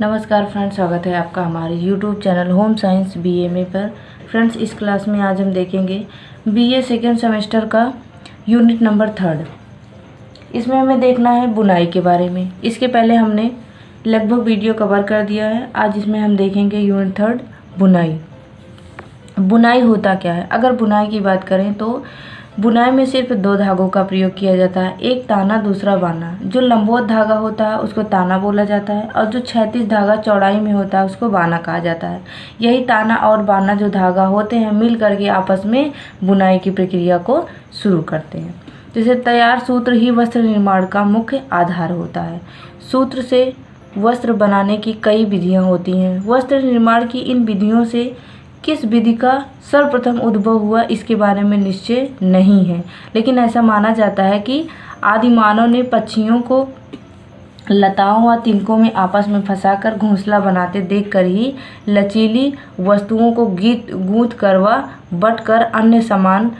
नमस्कार फ्रेंड्स, स्वागत है आपका हमारे YouTube channel home science BMA पर। फ्रेंड्स, इस क्लास में आज हम देखेंगे बीए सेकेंड सेमेस्टर का यूनिट नंबर 3। इसमें हमें देखना है बुनाई के बारे में। इसके पहले हमने लगभग वीडियो कवर कर दिया है। आज इसमें हम देखेंगे यूनिट 3 बुनाई। बुनाई होता क्या है? अगर बुनाई की बात करें तो बुनाई में सिर्फ 2 धागों का प्रयोग किया जाता है, एक ताना दूसरा बाना। जो लंबवत धागा होता है उसको ताना बोला जाता है और जो क्षैतिज धागा चौड़ाई में होता है उसको बाना कहा जाता है। यही ताना और बाना जो धागा होते हैं मिल करके आपस में बुनाई की प्रक्रिया को शुरू करते हैं। जैसे तैयार सूत्र ही वस्त्र निर्माण का मुख्य आधार होता है। सूत्र से वस्त्र बनाने की कई विधियाँ होती हैं। वस्त्र निर्माण की इन विधियों से किस विधि का सर्वप्रथम उद्भव हुआ इसके बारे में निश्चय नहीं है, लेकिन ऐसा माना जाता है कि आदि मानव ने पक्षियों को लताओं व तिनकों में आपस में फंसाकर घोंसला बनाते देखकर ही लचीली वस्तुओं को गूंथ कर व बट कर अन्य सामान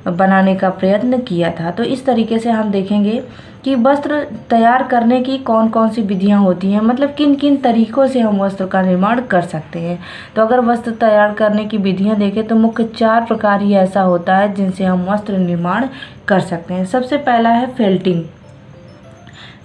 बनाने का प्रयत्न किया था। तो इस तरीके से हम देखेंगे कि वस्त्र तैयार करने की कौन कौन सी विधियां होती हैं, मतलब किन किन तरीकों से हम वस्त्र का निर्माण कर सकते हैं। तो अगर वस्त्र तैयार करने की विधियां देखें तो मुख्य 4 प्रकार ही ऐसा होता है जिनसे हम वस्त्र निर्माण कर सकते हैं। सबसे पहला है फेल्टिंग।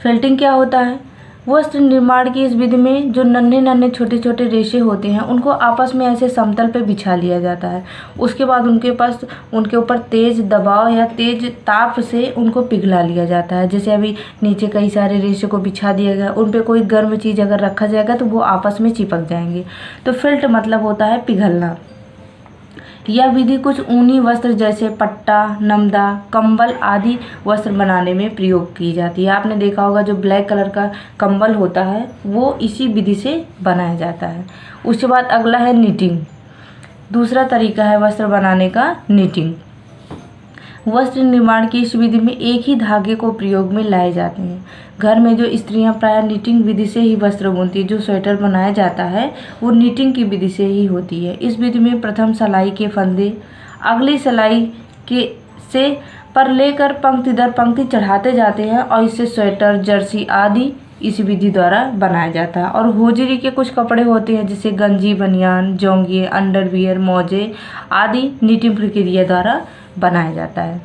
फेल्टिंग क्या होता है? वस्त्र निर्माण की इस विधि में जो नन्हे नन्हे छोटे छोटे रेशे होते हैं उनको आपस में ऐसे समतल पे बिछा लिया जाता है। उसके बाद उनके ऊपर तेज दबाव या तेज ताप से उनको पिघला लिया जाता है। जैसे अभी नीचे कई सारे रेशे को बिछा दिया गया, उन पे कोई गर्म चीज़ अगर रखा जाएगा तो वो आपस में चिपक जाएंगे। तो फेल्ट मतलब होता है पिघलना। यह विधि कुछ ऊनी वस्त्र जैसे पट्टा, नमदा, कंबल आदि वस्त्र बनाने में प्रयोग की जाती है। आपने देखा होगा जो ब्लैक कलर का कंबल होता है वो इसी विधि से बनाया जाता है। उसके बाद अगला है नीटिंग। दूसरा तरीका है वस्त्र बनाने का नीटिंग। वस्त्र निर्माण की इस विधि में एक ही धागे को प्रयोग में लाए जाते हैं। घर में जो स्त्रियां प्रायः नीटिंग विधि से ही वस्त्र बुनती है, जो स्वेटर बनाया जाता है वो नीटिंग की विधि से ही होती है। इस विधि में प्रथम सिलाई के फंदे अगली सिलाई के से पर लेकर पंक्ति दर पंक्ति चढ़ाते जाते हैं और इससे स्वेटर, जर्सी आदि इस विधि द्वारा बनाया जाता है। और होजरी के कुछ कपड़े होते हैं जैसे गंजी, बनियान, जोंगिए, अंडरवियर, मोजे आदि नीटिंग प्रक्रिया द्वारा बनाया जाता है।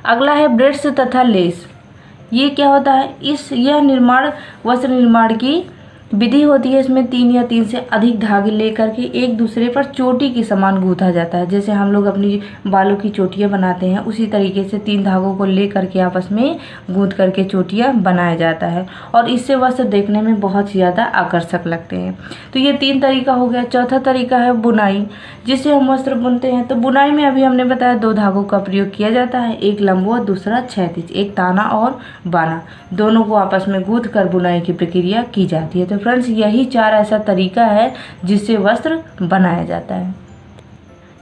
अगला है ब्रेड्स तथा लेस। ये क्या होता है? यह निर्माण वस्त्र निर्माण की विधि होती है। इसमें 3 या 3 से अधिक धागे लेकर के एक दूसरे पर चोटी के समान गूंथा जाता है। जैसे हम लोग अपनी बालों की चोटियाँ बनाते हैं उसी तरीके से 3 धागों को ले करके आपस में गूंथ करके चोटियाँ बनाया जाता है और इससे वस्त्र देखने में बहुत ही ज़्यादा आकर्षक लगते हैं। तो ये 3 तरीका हो गया। चौथा तरीका है बुनाई, जिससे हम वस्त्र बुनते हैं। तो बुनाई में अभी हमने बताया 2 धागों का प्रयोग किया जाता है, एक लंबवत दूसरा क्षैतिज, एक ताना और बाना, दोनों को आपस में गूंथ कर बुनाई की प्रक्रिया की जाती है। तो फ्रेंड्स, यही 4 ऐसा तरीका है जिससे वस्त्र बनाया जाता है।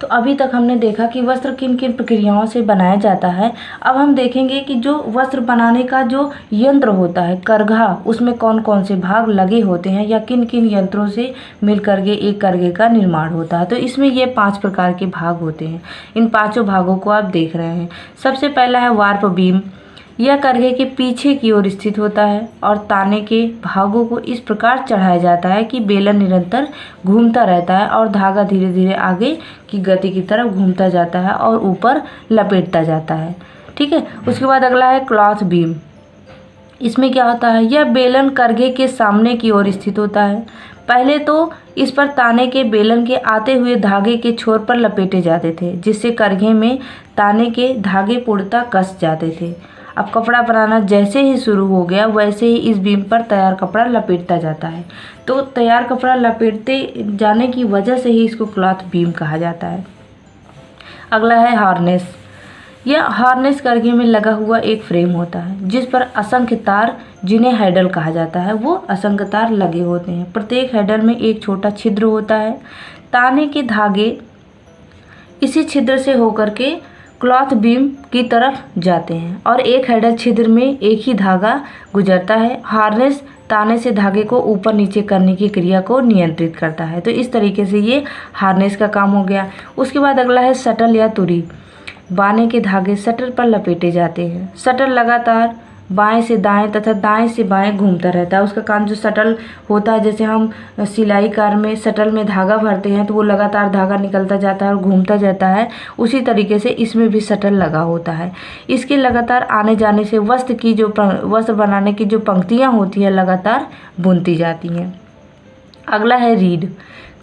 तो अभी तक हमने देखा कि वस्त्र किन किन प्रक्रियाओं से बनाया जाता है। अब हम देखेंगे कि जो वस्त्र बनाने का जो यंत्र होता है करघा, उसमें कौन कौन से भाग लगे होते हैं या किन किन यंत्रों से मिल करके एक करघे का निर्माण होता है। तो इसमें ये 5 प्रकार के भाग होते हैं। इन 5 भागों को आप देख रहे हैं। सबसे पहला है वार्प बीम। यह करघे के पीछे की ओर स्थित होता है और ताने के भागों को इस प्रकार चढ़ाया जाता है कि बेलन निरंतर घूमता रहता है और धागा धीरे धीरे आगे की गति की तरफ घूमता जाता है और ऊपर लपेटता जाता है। ठीक है। उसके बाद अगला है क्लॉथ बीम। इसमें क्या होता है? यह बेलन करघे के सामने की ओर स्थित होता है। पहले तो इस पर ताने के बेलन के आते हुए धागे के छोर पर लपेटे जाते थे, जिससे करघे में ताने के धागे पूर्णतः कस जाते थे। अब कपड़ा बनाना जैसे ही शुरू हो गया वैसे ही इस बीम पर तैयार कपड़ा लपेटता जाता है। तो तैयार कपड़ा लपेटते जाने की वजह से ही इसको क्लॉथ बीम कहा जाता है। अगला है हार्नेस। यह हार्नेस करघे में लगा हुआ एक फ्रेम होता है जिस पर असंख्य तार, जिन्हें हैंडल कहा जाता है, वो असंख्य तार लगे होते हैं। प्रत्येक हैंडल में एक छोटा छिद्र होता है। ताने के धागे इसी छिद्र से होकर के क्लॉथ बीम की तरफ जाते हैं और एक हैंडल छिद्र में एक ही धागा गुजरता है। हार्नेस ताने से धागे को ऊपर नीचे करने की क्रिया को नियंत्रित करता है। तो इस तरीके से ये हार्नेस का काम हो गया। उसके बाद अगला है शटल या तुरी। बाने के धागे शटर पर लपेटे जाते हैं। शटर लगातार बाएं से दाएं तथा दाएं से बाएं घूमता रहता है। उसका काम जो शटल होता है, जैसे हम सिलाई कार में शटल में धागा भरते हैं तो वो लगातार धागा निकलता जाता है और घूमता जाता है, उसी तरीके से इसमें भी शटल लगा होता है। इसके लगातार आने जाने से वस्त्र बनाने की जो पंक्तियाँ होती हैं लगातार बुनती जाती हैं। अगला है रीड।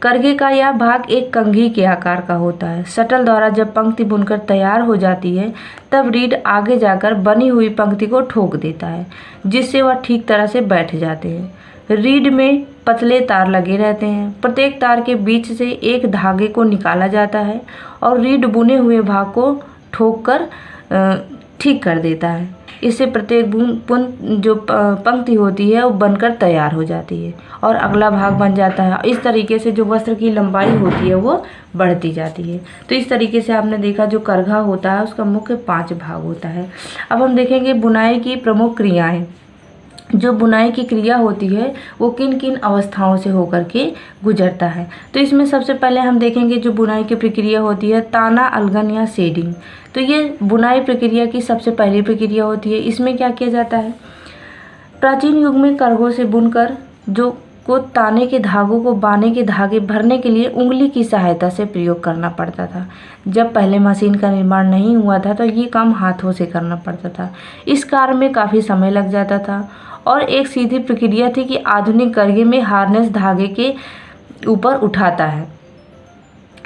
करघे का यह भाग एक कंघी के आकार का होता है। शटल द्वारा जब पंक्ति बुनकर तैयार हो जाती है तब रीड आगे जाकर बनी हुई पंक्ति को ठोक देता है, जिससे वह ठीक तरह से बैठ जाते हैं। रीड में पतले तार लगे रहते हैं। प्रत्येक तार के बीच से एक धागे को निकाला जाता है और रीड बुने हुए भाग को ठोक कर ठीक कर देता है। इससे प्रत्येक जो पंक्ति होती है वो बनकर तैयार हो जाती है और अगला भाग बन जाता है। इस तरीके से जो वस्त्र की लंबाई होती है वो बढ़ती जाती है। तो इस तरीके से आपने देखा जो करघा होता है उसका मुख्य 5 भाग होता है। अब हम देखेंगे बुनाई की प्रमुख क्रियाएं। जो बुनाई की क्रिया होती है वो किन किन अवस्थाओं से होकर के गुजरता है। तो इसमें सबसे पहले हम देखेंगे जो बुनाई की प्रक्रिया होती है ताना, अलगन या शेडिंग। तो ये बुनाई प्रक्रिया की सबसे पहली प्रक्रिया होती है। इसमें क्या किया जाता है, प्राचीन युग में करघों से बुनकर जो को ताने के धागों को बाने के धागे भरने के लिए उंगली की सहायता से प्रयोग करना पड़ता था। जब पहले मशीन का निर्माण नहीं हुआ था तो ये काम हाथों से करना पड़ता था। इस कार्य में काफ़ी समय लग जाता था और एक सीधी प्रक्रिया थी कि आधुनिक करघे में हार्नेस धागे के ऊपर उठाता है।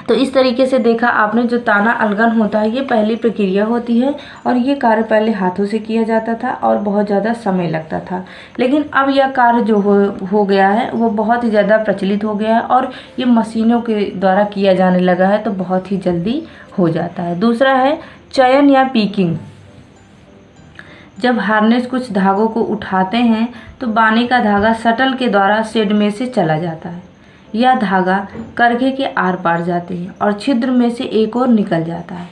तो इस तरीके से देखा आपने जो ताना अलगन होता है ये पहली प्रक्रिया होती है और ये कार्य पहले हाथों से किया जाता था और बहुत ज़्यादा समय लगता था। लेकिन अब यह कार्य जो हो गया है वो बहुत ही ज़्यादा प्रचलित हो गया है और ये मशीनों के द्वारा किया जाने लगा है, तो बहुत ही जल्दी हो जाता है। दूसरा है चयन या पीकिंग। जब हार्नेस कुछ धागों को उठाते हैं तो बाने का धागा शटल के द्वारा शेड में से चला जाता है। यह धागा करघे के आर पार जाते हैं और छिद्र में से एक और निकल जाता है।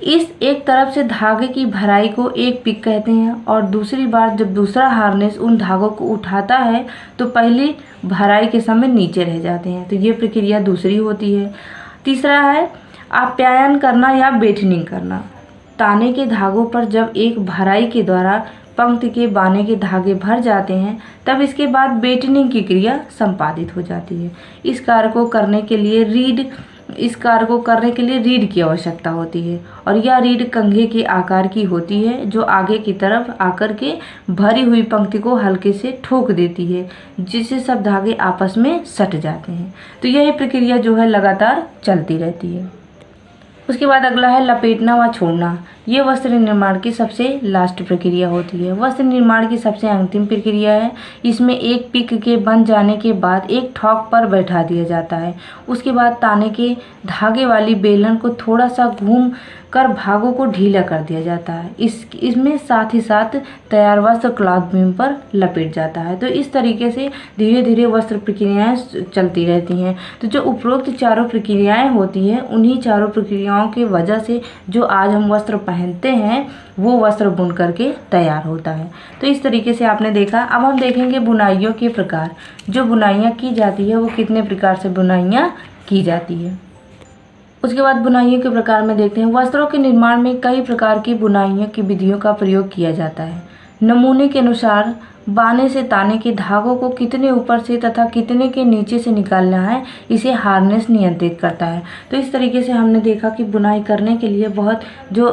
इस एक तरफ से धागे की भराई को एक पिक कहते हैं और दूसरी बार जब दूसरा हार्नेस उन धागों को उठाता है तो पहली भराई के समय नीचे रह जाते हैं। तो ये प्रक्रिया दूसरी होती है। तीसरा है आप्यायन करना या बेटनिंग करना। ताने के धागों पर जब एक भराई के द्वारा पंक्ति के बाने के धागे भर जाते हैं तब इसके बाद बेटनिंग की क्रिया संपादित हो जाती है। इस कार्य को करने के लिए रीड की आवश्यकता होती है और यह रीड कंघे के आकार की होती है जो आगे की तरफ आकर के भरी हुई पंक्ति को हल्के से ठोक देती है, जिससे सब धागे आपस में सट जाते हैं। तो यही प्रक्रिया जो है लगातार चलती रहती है। उसके बाद अगला है लपेटना व छोड़ना। ये वस्त्र निर्माण की सबसे लास्ट प्रक्रिया होती है। वस्त्र निर्माण की सबसे अंतिम प्रक्रिया है। इसमें एक पिक के बन जाने के बाद एक ठॉक पर बैठा दिया जाता है। उसके बाद ताने के धागे वाली बेलन को थोड़ा सा घूम कर भागों को ढीला कर दिया जाता है। इसमें साथ ही साथ तैयार वस्त्र क्लॉथ बीम पर लपेट जाता है। तो इस तरीके से धीरे धीरे वस्त्र प्रक्रियाएं चलती रहती हैं। तो जो उपरोक्त चारों प्रक्रियाएं होती हैं उन्हीं चारों प्रक्रियाओं की वजह से जो आज हम वस्त्र पहनते हैं वो वस्त्र बुन करके तैयार होता है। तो इस तरीके से आपने देखा। अब हम देखेंगे बुनाइयों के प्रकार। जो बुनाइयाँ की जाती है वो कितने प्रकार से बुनाइयाँ की जाती है। उसके बाद बुनाइयों के प्रकार में देखते हैं। वस्त्रों के निर्माण में कई प्रकार की बुनाइयों की विधियों का प्रयोग किया जाता है। नमूने के अनुसार बाने से ताने के धागों को कितने ऊपर से तथा कितने के नीचे से निकालना है इसे हार्नेस नियंत्रित करता है। तो इस तरीके से हमने देखा कि बुनाई करने के लिए बहुत जो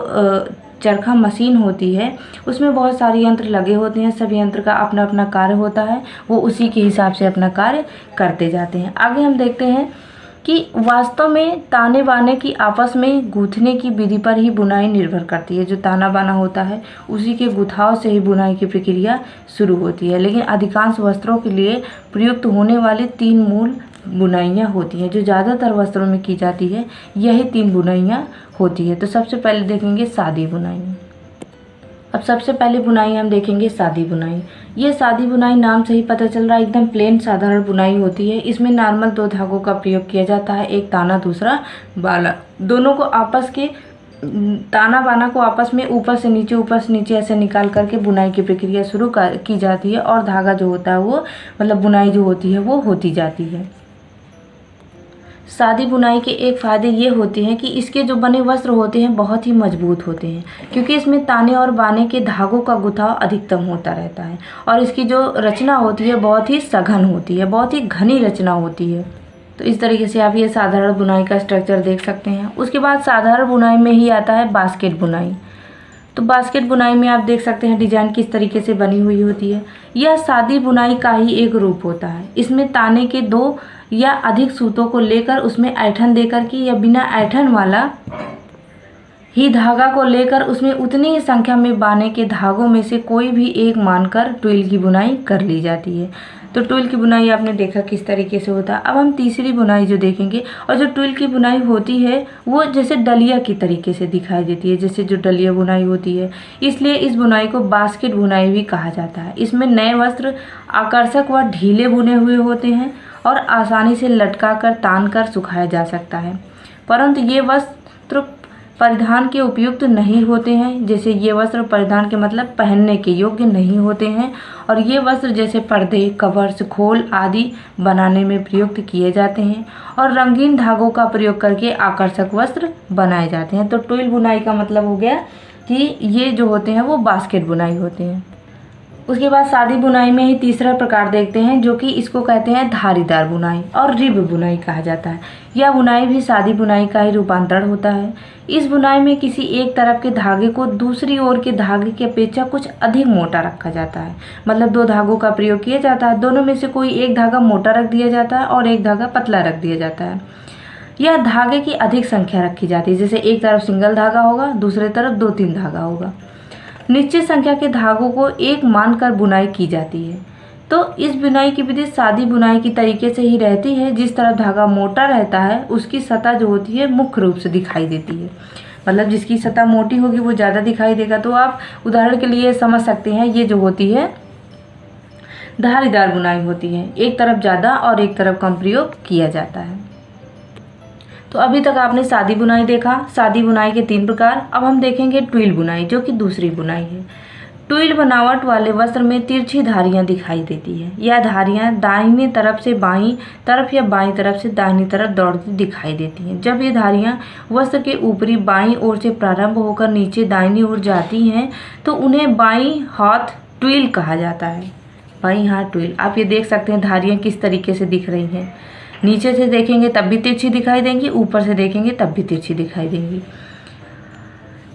चरखा मशीन होती है उसमें बहुत सारे यंत्र लगे होते हैं। सभी यंत्र का अपना अपना कार्य होता है, वो उसी के हिसाब से अपना कार्य करते जाते हैं। आगे हम देखते हैं कि वास्तव में ताने बाने की आपस में गूंथने की विधि पर ही बुनाई निर्भर करती है। जो ताना बाना होता है उसी के गुथाव से ही बुनाई की प्रक्रिया शुरू होती है। लेकिन अधिकांश वस्त्रों के लिए प्रयुक्त होने वाली 3 मूल बुनाइयाँ होती हैं जो ज़्यादातर वस्त्रों में की जाती है। यही 3 बुनाइयाँ होती है। तो सबसे पहले देखेंगे सादी बुनाई। अब सबसे पहले बुनाई हम देखेंगे सादी बुनाई। ये सादी बुनाई नाम से ही पता चल रहा है एकदम प्लेन साधारण बुनाई होती है। इसमें नॉर्मल 2 धागों का प्रयोग किया जाता है, एक ताना दूसरा बाला। दोनों को आपस के ताना बाना को आपस में ऊपर से नीचे ऐसे निकाल करके बुनाई की प्रक्रिया शुरू की जाती है और धागा जो होता है वो मतलब बुनाई जो होती है वो होती जाती है। सादी बुनाई के एक फ़ायदे ये होते हैं कि इसके जो बने वस्त्र होते हैं बहुत ही मजबूत होते हैं, क्योंकि इसमें ताने और बाने के धागों का गुथाव अधिकतम होता रहता है और इसकी जो रचना होती है बहुत ही सघन होती है, बहुत ही घनी रचना होती है। तो इस तरीके से आप ये साधारण बुनाई का स्ट्रक्चर देख सकते हैं। उसके बाद साधारण बुनाई में ही आता है बास्केट बुनाई। तो बास्केट बुनाई में आप देख सकते हैं डिजाइन किस तरीके से बनी हुई होती है। यह सादी बुनाई का ही एक रूप होता है। इसमें ताने के 2 या अधिक सूतों को लेकर उसमें ऐंठन देकर के या बिना ऐंठन वाला ही धागा को लेकर उसमें उतनी ही संख्या में बाने के धागों में से कोई भी एक मानकर ट्विल की बुनाई कर ली जाती है। तो ट्विल की बुनाई आपने देखा किस तरीके से होता है। अब हम तीसरी बुनाई जो देखेंगे, और जो ट्विल की बुनाई होती है वो जैसे डलिया की तरीके से दिखाई देती है, जैसे जो डलिया बुनाई होती है, इसलिए इस बुनाई को बास्केट बुनाई भी कहा जाता है। इसमें नए वस्त्र आकर्षक व ढीले बुने हुए होते हैं और आसानी से लटका कर तान कर सुखाया जा सकता है, परंतु ये वस्त्र परिधान के उपयुक्त नहीं होते हैं। जैसे ये वस्त्र परिधान के मतलब पहनने के योग्य नहीं होते हैं, और ये वस्त्र जैसे पर्दे, कवर्स, खोल आदि बनाने में प्रयुक्त किए जाते हैं और रंगीन धागों का प्रयोग करके आकर्षक वस्त्र बनाए जाते हैं। तो ट्विल बुनाई का मतलब हो गया कि ये जो होते हैं वो बास्केट बुनाई होते हैं। उसके बाद सादी बुनाई में ही तीसरा प्रकार देखते हैं, जो कि इसको कहते हैं धारीदार बुनाई और रिब बुनाई कहा जाता है। यह बुनाई भी सादी बुनाई का ही रूपांतरण होता है। इस बुनाई में किसी एक तरफ के धागे को दूसरी ओर के धागे की अपेक्षा कुछ अधिक मोटा रखा जाता है। मतलब 2 धागों का प्रयोग किया जाता है, दोनों में से कोई एक धागा मोटा रख दिया जाता है और एक धागा पतला रख दिया जाता है। यह धागे की अधिक संख्या रखी जाती है, जैसे एक तरफ सिंगल धागा होगा, दूसरे तरफ 2-3 धागा होगा। निश्चित संख्या के धागों को एक मानकर बुनाई की जाती है। तो इस बुनाई की विधि सादी बुनाई की तरीके से ही रहती है। जिस तरफ धागा मोटा रहता है उसकी सतह जो होती है मुख्य रूप से दिखाई देती है। मतलब जिसकी सतह मोटी होगी वो ज़्यादा दिखाई देगा। तो आप उदाहरण के लिए समझ सकते हैं, ये जो होती है धारीदार बुनाई होती है, एक तरफ ज़्यादा और एक तरफ कम प्रयोग किया जाता है। तो अभी तक आपने सादी बुनाई देखा, सादी बुनाई के 3 प्रकार। अब हम देखेंगे ट्विल बुनाई, जो कि दूसरी बुनाई है। ट्विल बनावट वाले वस्त्र में तिरछी धारियां दिखाई देती है। यह धारियां दाहिनी तरफ से बाईं तरफ या बाईं तरफ से दाहिनी तरफ दौड़ती दिखाई देती हैं। जब ये धारियां वस्त्र के ऊपरी बाईं ओर से प्रारंभ होकर नीचे दाहिनी ओर जाती हैं तो उन्हें बाईं हाथ ट्विल कहा जाता है। बाईं हाथ ट्विल, आप ये देख सकते हैं धारियां किस तरीके से दिख रही हैं। नीचे से देखेंगे तब भी तिरछी दिखाई देंगी, ऊपर से देखेंगे तब भी तिरछी दिखाई देंगी।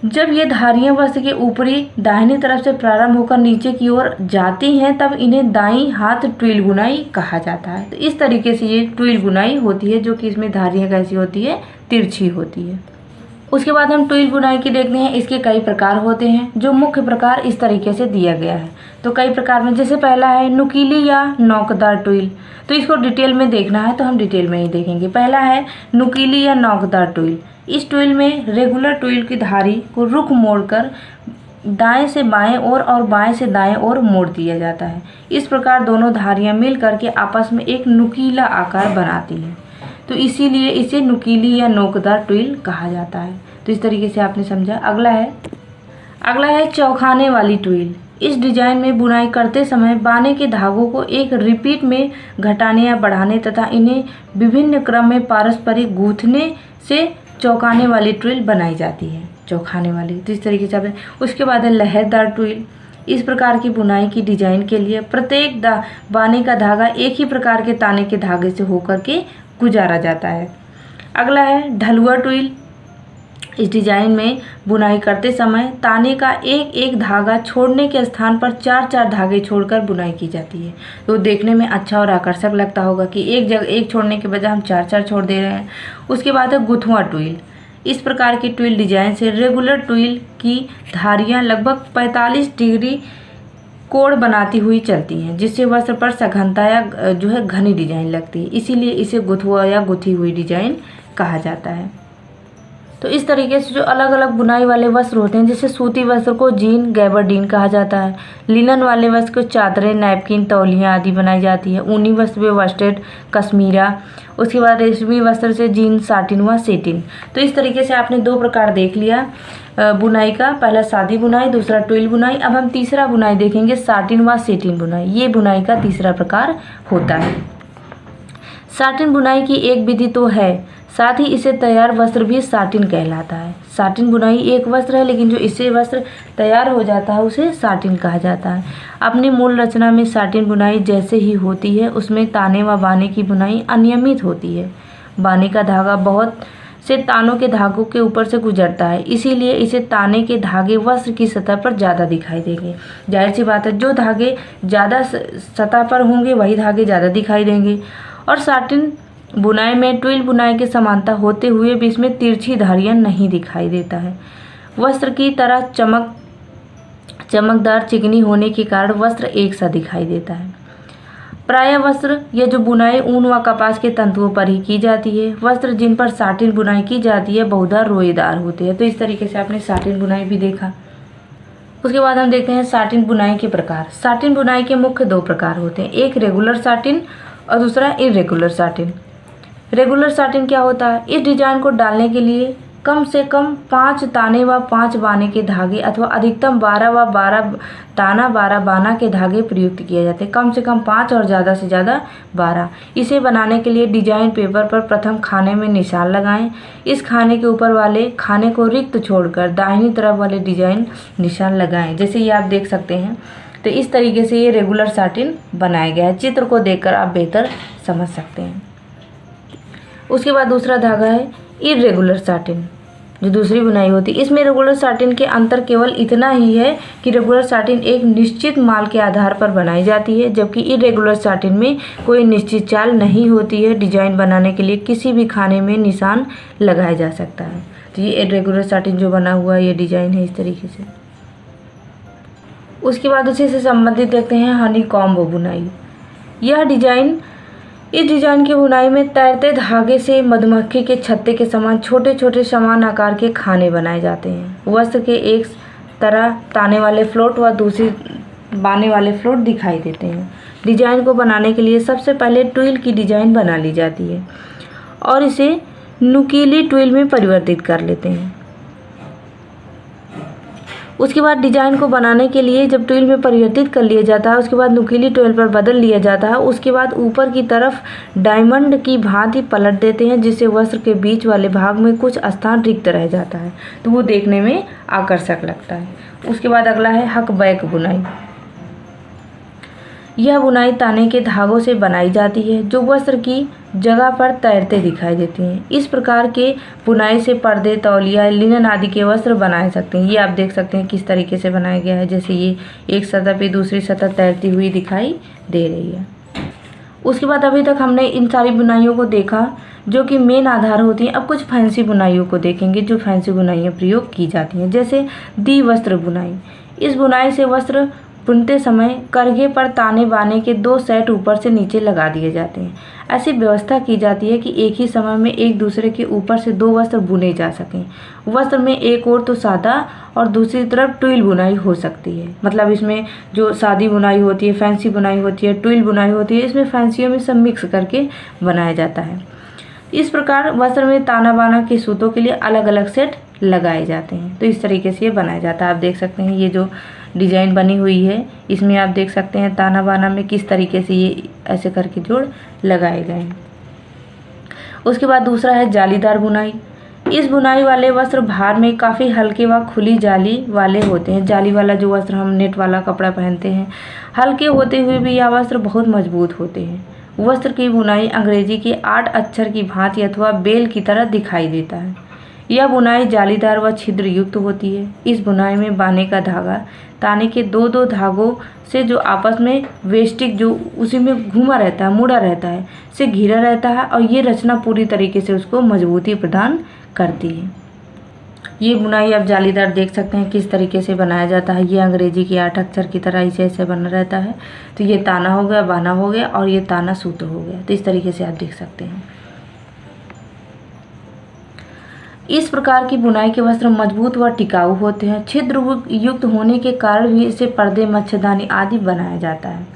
जब ये धारियां वस्त्र के ऊपरी दाहिनी तरफ से प्रारंभ होकर नीचे की ओर जाती हैं तब इन्हें दाईं हाथ ट्विल बुनाई कहा जाता है। तो इस तरीके से ये ट्विल बुनाई होती है, जो कि इसमें धारियां कैसी होती है, तिरछी होती है। उसके बाद हम ट्विल बुनाई की देखते हैं। इसके कई प्रकार होते हैं, जो मुख्य प्रकार इस तरीके से दिया गया है। तो कई प्रकार में जैसे पहला है नुकीली या नौकदार ट्विल। तो इसको डिटेल में देखना है तो हम डिटेल में ही देखेंगे। पहला है नुकीली या नौकदार ट्विल। इस ट्विल में रेगुलर ट्विल की धारी को रुख मोड़कर दाएं से बाएं ओर और बाएं से दाएं ओर मोड़ दिया जाता है। इस प्रकार दोनों धारियां मिल करके आपस में एक नुकीला आकार बनाती हैं, तो इसीलिए इसे नुकीली या नोकदार ट्विल कहा जाता है। तो इस तरीके से आपने समझा। अगला है चौखाने वाली ट्विल। इस डिजाइन में बुनाई करते समय बाने के धागों को एक रिपीट में घटाने या बढ़ाने तथा इन्हें विभिन्न क्रम में पारस्परिक गूंथने से चौखाने वाली ट्विल बनाई जाती है। चौखाने वाली, तो इस तरीके से। उसके बाद है लहरदार ट्विल। इस प्रकार की बुनाई की डिजाइन के लिए प्रत्येक बाने का धागा एक ही प्रकार के ताने के धागे से होकर के गुजारा जाता है। अगला है ढलुआ ट्विल। इस डिजाइन में बुनाई करते समय ताने का एक एक धागा छोड़ने के स्थान पर 4-4 धागे छोड़कर बुनाई की जाती है। तो देखने में अच्छा और आकर्षक लगता होगा कि एक जगह एक छोड़ने के बजाय हम 4-4 छोड़ दे रहे हैं। उसके बाद है गुथुआ ट्विल। इस प्रकार की ट्विल डिजाइन से रेगुलर ट्विल की धारियां लगभग 45 डिग्री कोण बनाती हुई चलती हैं, जिससे वस्त्र पर सघनता या जो है घनी डिजाइन लगती है। इसीलिए इसे गुथुआ या गुथी हुई डिजाइन कहा जाता है। तो इस तरीके से जो अलग अलग बुनाई वाले वस्त्र होते हैं, जैसे सूती वस्त्र को जीन गैबरडीन कहा जाता है। लिनन वाले वस्त्र को चादरें, नैपकिन, तौलियाँ आदि बनाई जाती है। ऊनी वस्त्र में वस्टेड, कश्मीरा। उसके बाद रेशमी वस्त्र से जीन, साटिन व सेटिन। तो इस तरीके से आपने 2 प्रकार देख लिया बुनाई का। पहला सादी बुनाई, दूसरा ट्विल बुनाई। अब हम तीसरा बुनाई देखेंगे, साटिन व सेटिन बुनाई। ये बुनाई का तीसरा प्रकार होता है। साटिन बुनाई की एक विधि तो है, साथ ही इसे तैयार वस्त्र भी साटिन कहलाता है। साटिन बुनाई एक वस्त्र है, लेकिन जो इससे वस्त्र तैयार हो जाता है उसे साटिन कहा जाता है। अपनी मूल रचना में साटिन बुनाई जैसे ही होती है, उसमें ताने व बाने की बुनाई अनियमित होती है। बाने का धागा बहुत से तानों के धागों के ऊपर से गुजरता है, इसीलिए इसे ताने के धागे वस्त्र की सतह पर ज़्यादा दिखाई देंगे। जाहिर सी बात है, जो धागे ज़्यादा सतह पर होंगे वही धागे ज़्यादा दिखाई देंगे। और साटिन बुनाई में ट्विल बुनाई के समानता होते हुए भी इसमें तिरछी धारियाँ नहीं दिखाई देता है। वस्त्र की तरह चमकदार चिकनी होने के कारण वस्त्र एक सा दिखाई देता है। प्रायः वस्त्र या जो बुनाई ऊन व कपास के तंतुओं पर ही की जाती है। वस्त्र जिन पर साटिन बुनाई की जाती है बहुधा रोएदार होते हैं। तो इस तरीके से आपने साटिन बुनाई भी देखा। उसके बाद हम देखते हैं साटिन बुनाई के प्रकार। साटिन बुनाई के मुख्य 2 प्रकार होते हैं, एक रेगुलर साटिन और दूसरा इरेगुलर साटिन। रेगुलर साटिन क्या होता है? इस डिजाइन को डालने के लिए कम से कम 5 ताने व 5 बाने के धागे अथवा अधिकतम 12 व 12 ताना 12 बाना के धागे प्रयुक्त किए जाते हैं। कम से कम 5 और ज़्यादा से ज़्यादा 12। इसे बनाने के लिए डिजाइन पेपर पर प्रथम खाने में निशान लगाएं। इस खाने के ऊपर वाले खाने को रिक्त छोड़कर दाहिनी तरफ वाले डिजाइन निशान लगाएं। जैसे ये आप देख सकते हैं। तो इस तरीके से ये रेगुलर साटिन बनाया गया है। चित्र को देखकर आप बेहतर समझ सकते हैं। उसके बाद दूसरा धागा है इरेगुलर साटिन, जो दूसरी बुनाई होती है। इसमें रेगुलर साटिन के अंतर केवल इतना ही है कि रेगुलर साटिन एक निश्चित माल के आधार पर बनाई जाती है, जबकि इरेगुलर साटिन में कोई निश्चित चाल नहीं होती है। डिजाइन बनाने के लिए किसी भी खाने में निशान लगाया जा सकता है। तो ये इरेगुलर साटिन जो बना हुआ है ये डिजाइन है इस तरीके से। उसके बाद उसी से संबंधित देखते हैं हनी कॉम्ब बुनाई। इस डिजाइन की बुनाई में तैरते धागे से मधुमक्खी के छत्ते के समान छोटे छोटे समान आकार के खाने बनाए जाते हैं। वस्त्र के एक तरह ताने वाले फ्लोट व दूसरी बाने वाले फ्लोट दिखाई देते हैं। डिजाइन को बनाने के लिए सबसे पहले ट्विल की डिजाइन बना ली जाती है और इसे नुकीली ट्विल में परिवर्तित कर लेते हैं। उसके बाद डिजाइन को बनाने के लिए जब ट्विल में परिवर्तित कर लिया जाता है, उसके बाद नुकीली ट्विल पर बदल लिया जाता है। उसके बाद ऊपर की तरफ डायमंड की भांति पलट देते हैं, जिससे वस्त्र के बीच वाले भाग में कुछ स्थान रिक्त रह जाता है, तो वो देखने में आकर्षक लगता है। उसके बाद अगला है हक बैक बुनाई। यह बुनाई ताने के धागों से बनाई जाती है जो वस्त्र की जगह पर तैरते दिखाई देती हैं। इस प्रकार के बुनाई से पर्दे, तौलिया, लिनन आदि के वस्त्र बनाए सकते हैं। ये आप देख सकते हैं किस तरीके से बनाया गया है। जैसे ये एक सतह पे दूसरी सतह तैरती हुई दिखाई दे रही है। उसके बाद अभी तक हमने इन सारी बुनाइयों को देखा जो कि मेन आधार होती हैं। अब कुछ फैंसी बुनाइयों को देखेंगे जो फैंसी बुनाइयाँ प्रयोग की जाती हैं। जैसे द्विवस्त्र बुनाई। इस बुनाई से वस्त्र बुनते समय करघे पर ताने बाने के 2 सेट ऊपर से नीचे लगा दिए जाते हैं। ऐसी व्यवस्था की जाती है कि एक ही समय में एक दूसरे के ऊपर से 2 वस्त्र बुने जा सकें। वस्त्र में एक ओर तो सादा और दूसरी तरफ ट्विल बुनाई हो सकती है। मतलब इसमें जो सादी बुनाई होती है, फैंसी बुनाई होती है, ट्विल बुनाई होती है, इसमें फैंसियों में सब मिक्स करके बनाया जाता है। इस प्रकार वस्त्र में ताना बाना के सूतों के लिए अलग अलग सेट लगाए जाते हैं। तो इस तरीके से ये बनाया जाता है। आप देख सकते हैं ये जो डिजाइन बनी हुई है, इसमें आप देख सकते हैं ताना बाना में किस तरीके से ये ऐसे करके जोड़ लगाए गए हैं। उसके बाद दूसरा है जालीदार बुनाई। इस बुनाई वाले वस्त्र भार में काफ़ी हल्के व खुली जाली वाले होते हैं। जाली वाला जो वस्त्र हम नेट वाला कपड़ा पहनते हैं, हल्के होते हुए भी यह वस्त्र बहुत मजबूत होते हैं। वस्त्र की बुनाई अंग्रेजी के 8 अक्षर की भांति अथवा बेल की तरह दिखाई देता है। यह बुनाई जालीदार व छिद्र युक्त होती है। इस बुनाई में बाने का धागा ताने के 2-2 धागों से जो आपस में वेस्टिक जो उसी में घुमा रहता है, मुड़ा रहता है, से घिरा रहता है और ये रचना पूरी तरीके से उसको मजबूती प्रदान करती है। ये बुनाई आप जालीदार देख सकते हैं किस तरीके से बनाया जाता है। ये अंग्रेजी के 8 अक्षर की तरह इसे ऐसे बना रहता है। तो ये ताना हो गया, बाना हो गया और ये ताना सूत हो गया। तो इस तरीके से आप देख सकते हैं। इस प्रकार की बुनाई के वस्त्र मजबूत व टिकाऊ होते हैं। छिद्र युक्त होने के कारण भी इसे पर्दे, मच्छरदानी आदि बनाया जाता है।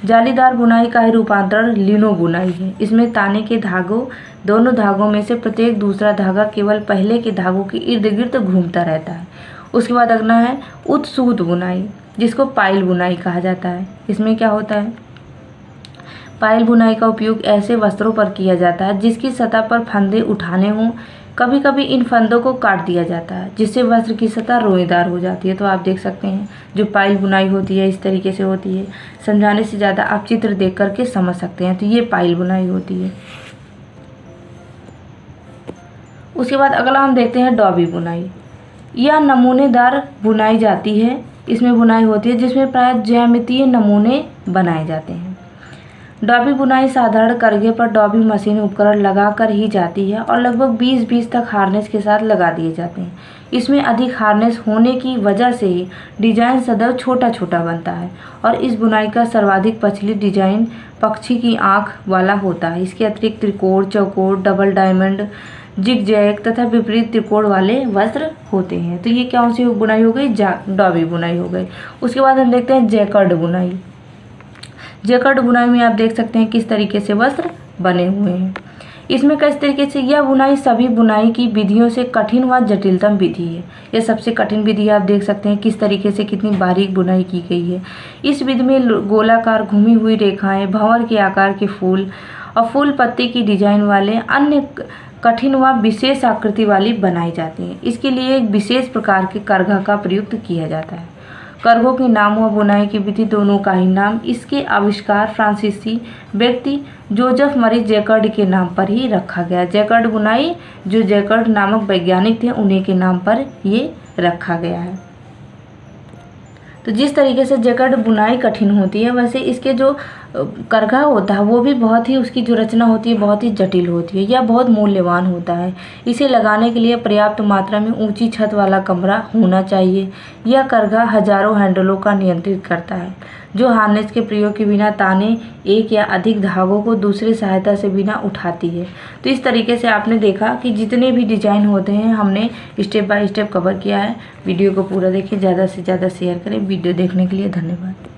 जालीदार बुनाई का ही रूपांतरण लिनो बुनाई है। इसमें ताने के धागों, दोनों धागों में से प्रत्येक दूसरा धागा केवल पहले के धागों के इर्द गिर्द घूमता रहता है। उसके बाद अगला है उत्सूत बुनाई, जिसको पाइल बुनाई कहा जाता है। इसमें क्या होता है, पायल बुनाई का उपयोग ऐसे वस्त्रों पर किया जाता है जिसकी सतह पर फंदे उठाने हों। कभी कभी इन फंदों को काट दिया जाता है जिससे वस्त्र की सतह रोएदार हो जाती है। तो आप देख सकते हैं जो पायल बुनाई होती है इस तरीके से होती है। समझाने से ज़्यादा आप चित्र देख करके समझ सकते हैं। तो ये पायल बुनाई होती है। उसके बाद अगला हम देखते हैं डॉबी बुनाई। यह नमूनेदार बुनाई जाती है। इसमें बुनाई होती है जिसमें प्राय ज्यामितीय नमूने बनाए जाते हैं। डॉबी बुनाई साधारण करघे पर डॉबी मशीन उपकरण लगाकर ही जाती है और लगभग 20 तक हार्नेस के साथ लगा दिए जाते हैं। इसमें अधिक हार्नेस होने की वजह से ही डिजाइन सदैव छोटा छोटा बनता है और इस बुनाई का सर्वाधिक प्रचलित डिजाइन पक्षी की आंख वाला होता है। इसके अतिरिक्त त्रिकोण, चौकोर, डबल डायमंड, जिगजैग तथा विपरीत त्रिकोण वाले वस्त्र होते हैं। तो ये कौन सी बुनाई हो गई? डॉबी बुनाई हो गई। उसके बाद हम देखते हैं जैकर्ड बुनाई। जैकर्ड बुनाई में आप देख सकते हैं किस तरीके से वस्त्र बने हुए हैं। इसमें किस तरीके से यह बुनाई सभी बुनाई की विधियों से कठिन व जटिलतम विधि है। यह सबसे कठिन विधि है। आप देख सकते हैं किस तरीके से कितनी बारीक बुनाई की गई है। इस विधि में गोलाकार घूमी हुई रेखाएं, भंवर के आकार के फूल और फूल पत्ती की डिजाइन वाले अन्य कठिन व विशेष आकृति वाली बनाई जाती हैं। इसके लिए एक विशेष प्रकार के करघा का प्रयुक्त किया जाता है। करघों के नाम व बुनाई की विधि दोनों का ही नाम इसके आविष्कार फ्रांसीसी व्यक्ति जोसेफ मरी जैकर्ड के नाम पर ही रखा गया। जैकर्ड बुनाई जो जैकर्ड नामक वैज्ञानिक थे उन्हीं के नाम पर ये रखा गया है। तो जिस तरीके से जैकर्ड बुनाई कठिन होती है वैसे इसके जो करघा होता है वो भी बहुत ही, उसकी जो रचना होती है बहुत ही जटिल होती है। यह बहुत मूल्यवान होता है। इसे लगाने के लिए पर्याप्त मात्रा में ऊंची छत वाला कमरा होना चाहिए। यह करघा हजारों हैंडलों का नियंत्रित करता है जो हार्नेस के प्रयोग के बिना ताने एक या अधिक धागों को दूसरे सहायता से बिना उठाती है। तो इस तरीके से आपने देखा कि जितने भी डिजाइन होते हैं हमने स्टेप बाय स्टेप कवर किया है। वीडियो को पूरा देखें, ज़्यादा से ज़्यादा शेयर करें। वीडियो देखने के लिए धन्यवाद।